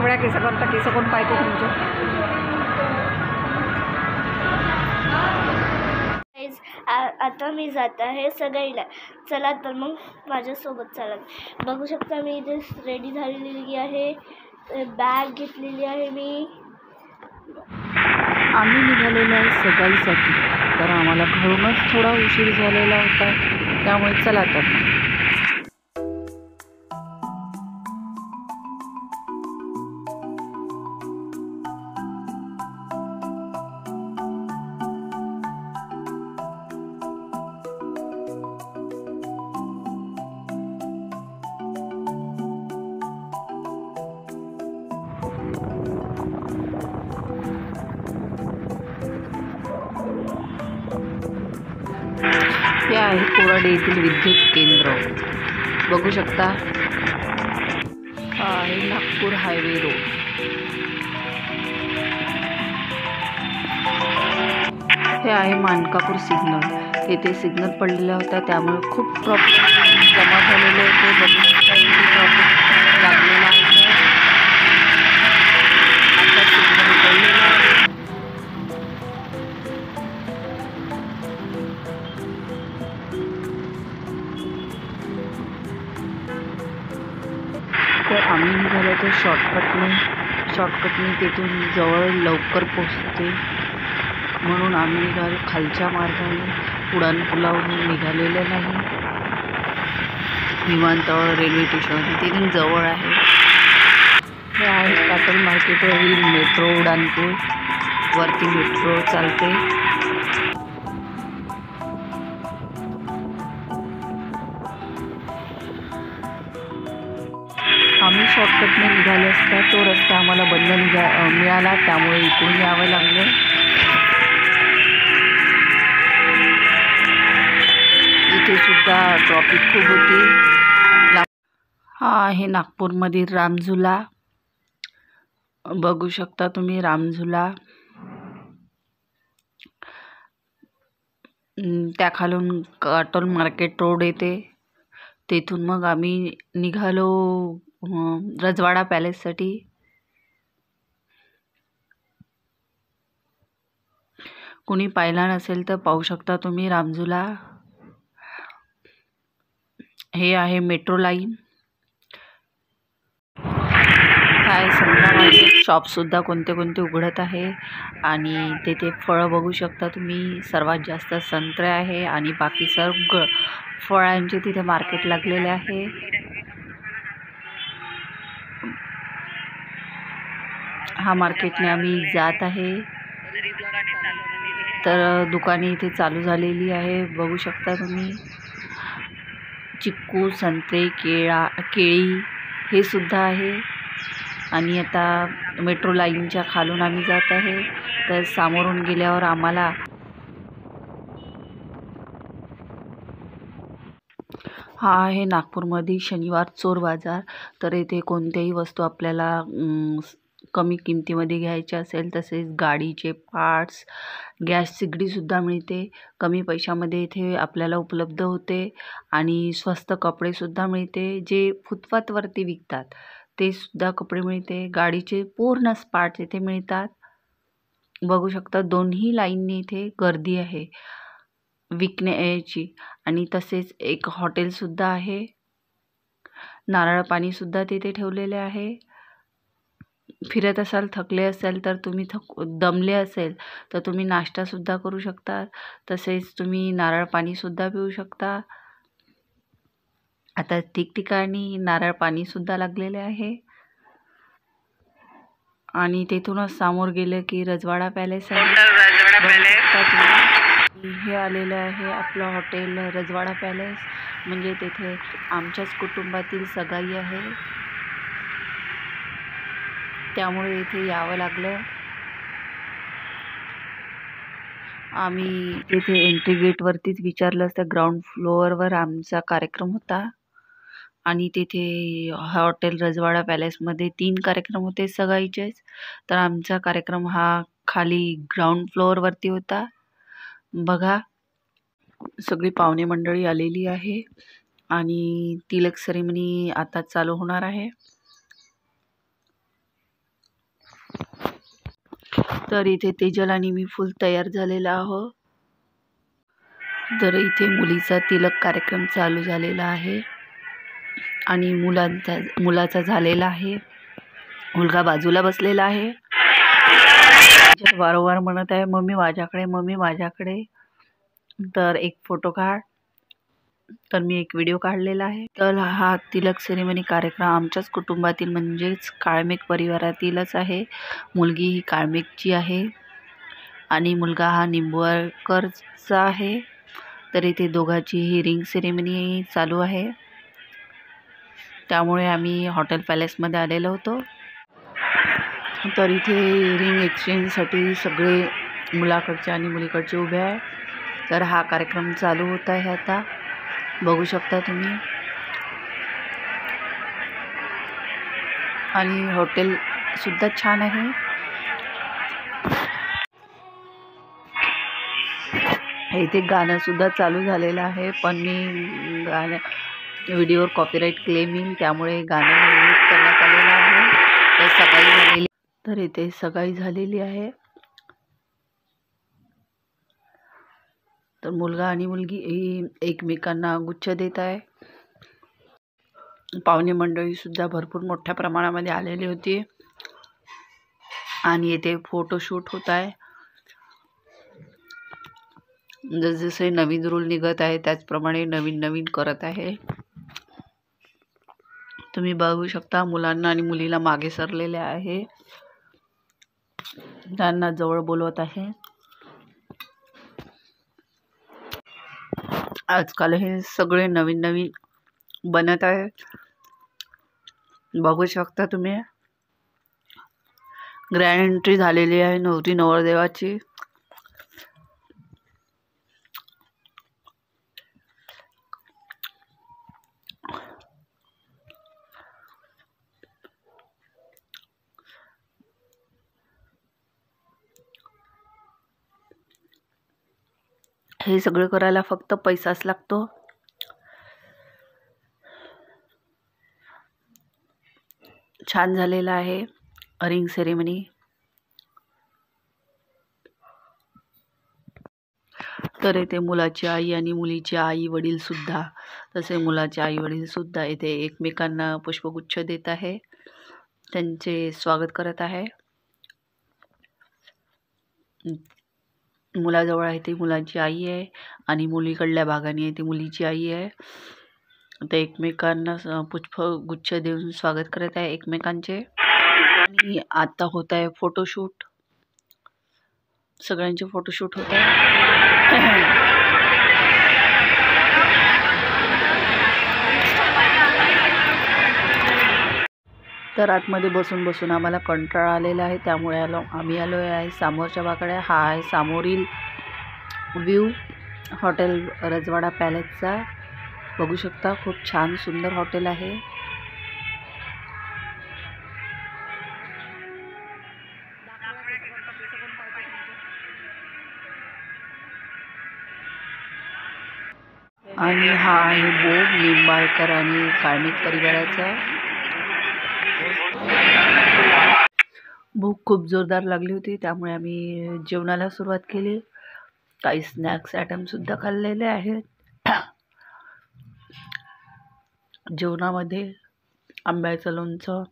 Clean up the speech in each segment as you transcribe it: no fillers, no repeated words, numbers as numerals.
वेळा केस करता, केस कोण पाहते तुमचे? आता मी जात आहे सगळीला, चला तर मग माझ्यासोबत चला. बघू शकता मी इथे रेडी झालेली आहे, बॅग घेतलेली आहे मी. आम्ही निघालेलो आहे सकाळीसाठी, तर आम्हाला घरूनच थोडा उशीर झालेला होता, त्यामुळे चला तर. हे आहे कोराडे येथील विद्युत केंद्र. बघू शकता, हा आहे नागपूर हायवे रोड. हे आहे मानकापूर सिग्नल. येथे सिग्नल पडलेला होता, त्यामुळे खूप ट्रॉफिक जमा झालेले होते. बघू शकता इथे ट्रॉफिक लागलेला आहे. आता सिग्नल पडलेला आहे. तर आम्ही निघालो तर शॉर्टकटने तिथून जवळ लवकर पोचते, म्हणून आम्ही निघालो खालच्या मार्गाने, उड्डाणपुलावरून निघालेलं नाही. विमानतळ, रेल्वे स्टेशन तिथून जवळ आहे. हे आहे काटोल मार्केटवरील मेट्रो उड्डाणपूल. वरती मेट्रो चालते. आम्ही शॉर्टकटने निघाले असता तो रस्ता आम्हाला बंद मिळाला, त्यामुळे इकडून यावं लागलं. इथे सुद्धा ट्रॉफिक खूप होती. हा आहे नागपूरमधील रामझुला. बघू शकता तुम्ही रामझुला. त्याखालून काटोल मार्केट रोड येते. तेथून मग आम्ही निघालो रजवाडा पॅलेससाठी. कोणी पाहिला नसेल तर पाहू शकता तुम्ही रामझुला. हे आहे मेट्रो लाईन. काय संत्रा शॉपसुद्धा कोणते कोणते उघडत आहे. आणि तेथे फळं बघू शकता तुम्ही. सर्वात जास्त संत्रे आहे आणि बाकी सर्व फळांचे तिथे मार्केट लागलेले आहे. हा मार्केटने आम्ही जात आहे. तर दुकाने इथे चालू झालेली आहे. बघू शकता तुम्ही. चिक्कू, संत्रे, केळी हे सुद्धा आहे. आणि आता मेट्रो लाईनच्या खालून आम्ही जात आहे. तर सामोरून गेल्यावर आम्हाला हा आहे नागपूरमध्ये शनिवार चोर बाजार. तर येथे कोणत्याही वस्तू आपल्याला कमी किमतीमध्ये घ्यायचे असेल, तसेच गाडीचे पार्ट्स, गॅस शेगडीसुद्धा मिळते. कमी पैशामध्ये इथे आपल्याला उपलब्ध होते. आणि स्वस्त कपडेसुद्धा मिळते. जे फुटपाथवरती विकतात ते सुद्धा कपडे मिळते. गाडीचे पूर्ण पार्ट्स इथे मिळतात. बघू शकता दोन्ही लाईनने इथे गर्दी आहे विकण्याची. आणि तसेच एक हॉटेलसुद्धा आहे. नारळ पाणीसुद्धा तिथे ठेवलेले आहे. फिरत असाल, थकले असाल, तर तुम्ही दमले असेल तर तुम्ही नाश्तासुद्धा करू शकता. तसेच तुम्ही नारळ पाणीसुद्धा पिऊ शकता. आता ठिकठिकाणी नारळ पाणीसुद्धा लागलेले आहे. आणि तेथूनच समोर गेलं की रजवाडा पॅलेस आहे. हे आलेलं आहे आपलं हॉटेल रजवाडा पॅलेस. म्हणजे तेथे आमच्याच कुटुंबातील सगाई आहे, त्यामुळे इथे यावं लागलं. आम्ही तिथे एंट्री गेटवरतीच विचारलं असतं. ग्राउंड फ्लोअरवर आमचा कार्यक्रम होता. आणि तिथे हॉटेल रजवाडा पॅलेसमध्ये 3 कार्यक्रम होते सगाईचेच. तर आमचा कार्यक्रम हा खाली ग्राउंड फ्लोअरवरती होता. बघा सगळी पाहुणे मंडळी आलेली आहे. आणि तिलक सेरेमनी आता चालू होणार आहे. तर इथे तेजल आणि मी फुल तयार झालेला आहोत. तर इथे मुलीचा तिलक कार्यक्रम चालू झालेला आहे आणि मुलाचा झालेला आहे. मुलगा बाजूला बसलेला आहे. वारंवार म्हणत आहे, मम्मी माझ्याकडे, मम्मी माझ्याकडे. तर एक फोटो काढ. तर मी एक व्हिडिओ काढलेला आहे. तर हा तिलक सेरेमनी कार्यक्रम आमच्याच कुटुंबातील म्हणजेच काळमेघ परिवारातीलच आहे. मुलगी ही काळमेघची आहे आणि मुलगा हा निंबवरकरचा आहे. तर इथे दोघांची ही रिंग सेरेमनी चालू आहे. त्यामुळे आम्ही हॉटेल पॅलेसमध्ये आलेलो होतो. तर इथे रिंग एक्सचेंजसाठी सगळे मुलाकडचे आणि मुलीकडचे उभे आहे. तर हा कार्यक्रम चालू होत आहे आता, बघू शकता तुम्ही. आणि हॉटेल सुद्धा छान आहे. इथे गाणं सुद्धा चालू झालेलं आहे, पण मी व्हिडिओवर कॉपीराईट क्लेम येईल त्यामुळे गाणं म्यूट करण्यात आलेलं आहे. तर इथे सगाई झालेली आहे. तर मुलगा आणि मुलगी एकमेकांना गुच्छ देत आहे. पाहुणे मंडळी सुद्धा भरपूर मोठ्या प्रमाणामध्ये आलेली होती आणि येथे फोटोशूट होत आहे. जसे नवीन रूल निघत आहे त्याचप्रमाणे नवीन करत आहे. तुम्ही बघू शकता मुलांना आणि मुलीला मागे सरलेले आहे, त्यांना जवळ बोलवत आहे. आजकाल हे सगळे नवीन बनत आहे, बघू शकता तुम्ही. ग्रँड एंट्री झालेली आहे नवरी नवरदेवाची. हे सगळं करायला फक्त पैसाच लागतो. छान झालेला आहे रिंग सेरेमनी. तर येथे मुलाची आई आणि मुलीचे आई वडील सुद्धा, तसे मुलाचे आई वडील सुद्धा येथे एकमेकांना पुष्पगुच्छ देत आहे, त्यांचे स्वागत करत आहे. मुलाजवळ आहे ती मुलाची आई आहे आणि मुलीकडल्या भागाने आहे ती मुलीची आई आहे. ते एकमेकांना पुष्पगुच्छ देऊन स्वागत करत आहे एकमेकांचे. आणि आता होत आहे फोटोशूट, सगळ्यांचे फोटोशूट होत आहे. तर आतमध्ये बसून आम्हाला कंटाळा आलेला आहे, त्यामुळे आम्ही आलो आहे समोरच्या भागाकडे. हा आहे समोरील व्ह्यू हॉटेल रजवाडा पॅलेसचा. बघू शकता खूप छान सुंदर हॉटेल आहे. आणि हा आहे बोर्ड निंबाळकर आणि काळमेघ परिवाराचा. भूक खूप जोरदार लागली होती त्यामुळे आम्ही जेवणाला सुरुवात केली. काही स्नॅक्स आयटम सुद्धा खाल्लेले आहेत. जेवणामध्ये आंब्याचं लोणचं,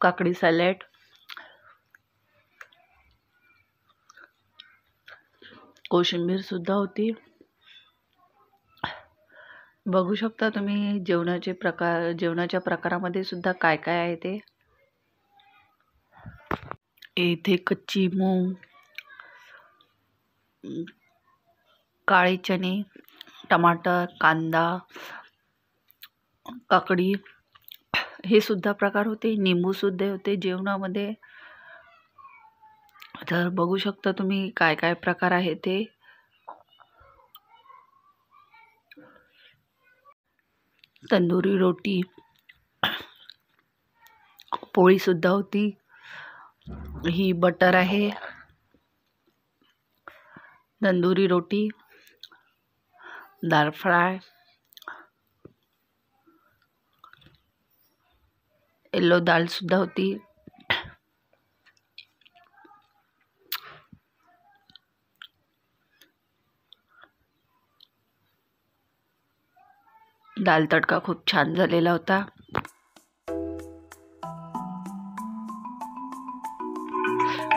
काकडी सॅलड, कोशिंबीर सुद्धा होती. बघू शकता तुम्ही जेवणाच्या प्रकारामध्ये सुद्धा काय आहे ते. येथे कच्ची मूग, काळे चणे, टमाटर, कांदा, काकडी हे सुद्धा प्रकार होते. निंबू सुद्धा होते जेवणामध्ये. तर बघू शकता तुम्ही काय प्रकार आहे ते. तंदुरी रोटी, पोळी सुद्धा होती. ही बटर आहे. तंदुरी रोटी, दाल फ्राय, येल्लो दालसुद्धा होती. दाल तडका खूप छान झालेला होता.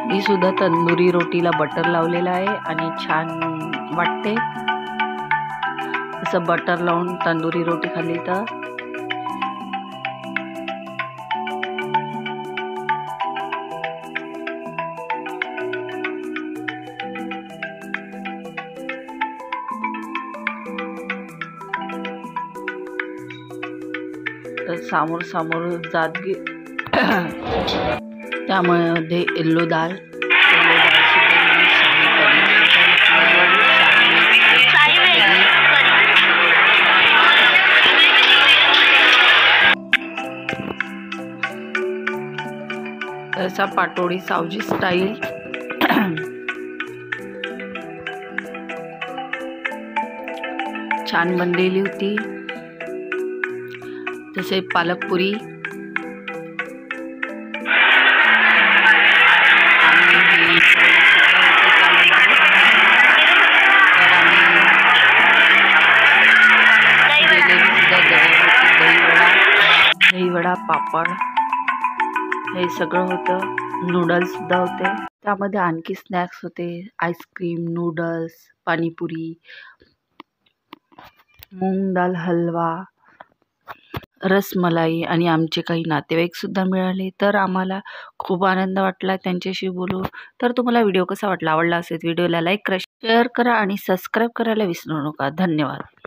मी सुद्धा तंदुरी रोटीला बटर लावलेला आहे आणि छान वाटते. असं बटर लावून तंदुरी रोटी खाल्ली तर समोर समोर जात गे त्यामध्ये येल्लो दाल ऐसा पाटोडी सावजी स्टाईल. छान बनलेली होती. जसे पालकपुरी दहीवडा, पापड हे सगळं होतं. नूडल्ससुद्धा होते. त्यामध्ये आणखी स्नॅक्स होते. आईस्क्रीम, नूडल्स, पाणीपुरी, मूग दाल हलवा, रसमलाई आणि आमचे काही नातेवाईकसुद्धा मिळाले. तर आम्हाला खूप आनंद वाटला त्यांच्याशी बोलून. तर तुम्हाला व्हिडिओ कसा वाटला? आवडला असेल व्हिडिओला लाईक करा, शेअर करा आणि सबस्क्राईब करायला विसरू नका. धन्यवाद.